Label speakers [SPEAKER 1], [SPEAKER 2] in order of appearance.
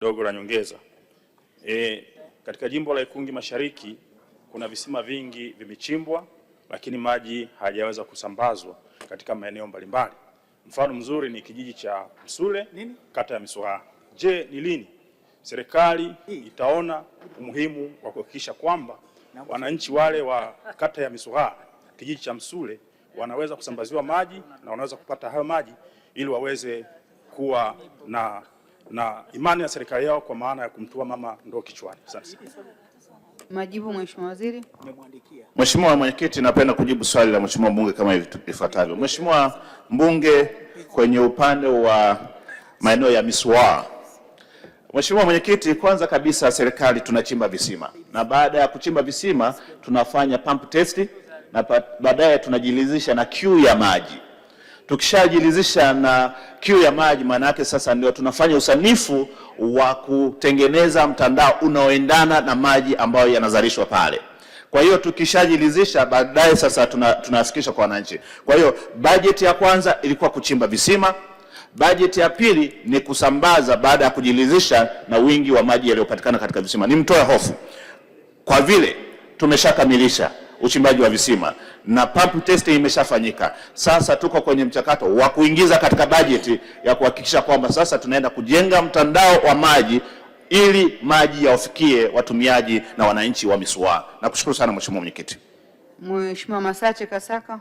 [SPEAKER 1] dogo la nyongeza. Katika jimbo la Ikungi Mashariki kuna visima vingi vimechimbwa, lakini maji hayajaweza kusambazwa katika maeneo mbalimbali. Mfano mzuri ni kijiji cha Msule, kata ya Misuha. Je, ni lini serikali itaona umuhimu wa kuhakikisha kwamba wananchi wale wa kata ya Misuha, kijiji cha Msule, wanaweza kusambaziwa maji na wanaweza kupata hayo maji ili waweze kuwa na imani ya serikali yao, kwa maana ya kumtua mama ndoo kichwani? Asante.
[SPEAKER 2] Majibu, Mheshimiwa Waziri.
[SPEAKER 3] Mheshimiwa Mwenyekiti, napenda kujibu swali la Mheshimiwa Mbunge kama ifuatavyo. Mheshimiwa Mbunge, kwenye upande wa maeneo ya Misuha, Mheshimiwa Mwenyekiti, kwanza kabisa serikali tunachimba visima, na baada ya kuchimba visima tunafanya pump test, na baadaye tunajilizisha na queue ya maji. Tukishajilizisha na queue ya maji, maana yake sasa ndio tunafanya usanifu wa kutengeneza mtandao unaoendana na maji ambayo yanazalishwa pale. Kwa hiyo tukishajilizisha, baadaye sasa tunafikisha kwa wananchi. Kwa hiyo bajeti ya kwanza ilikuwa kuchimba visima, bajeti ya pili ni kusambaza baada ya kujilizisha na wingi wa maji yaliyopatikana katika visima. Nimtoe hofu, kwa vile tumeshakamilisha uchimbaji wa visima na pump testing imeshafanyika, sasa tuko kwenye mchakato wa kuingiza katika bajeti ya kuhakikisha kwamba sasa tunaenda kujenga mtandao wa maji ili maji yawafikie watumiaji na wananchi wa Misuha. Nakushukuru sana Mheshimiwa Mwenyekiti.
[SPEAKER 2] Mheshimiwa Masache Kasaka.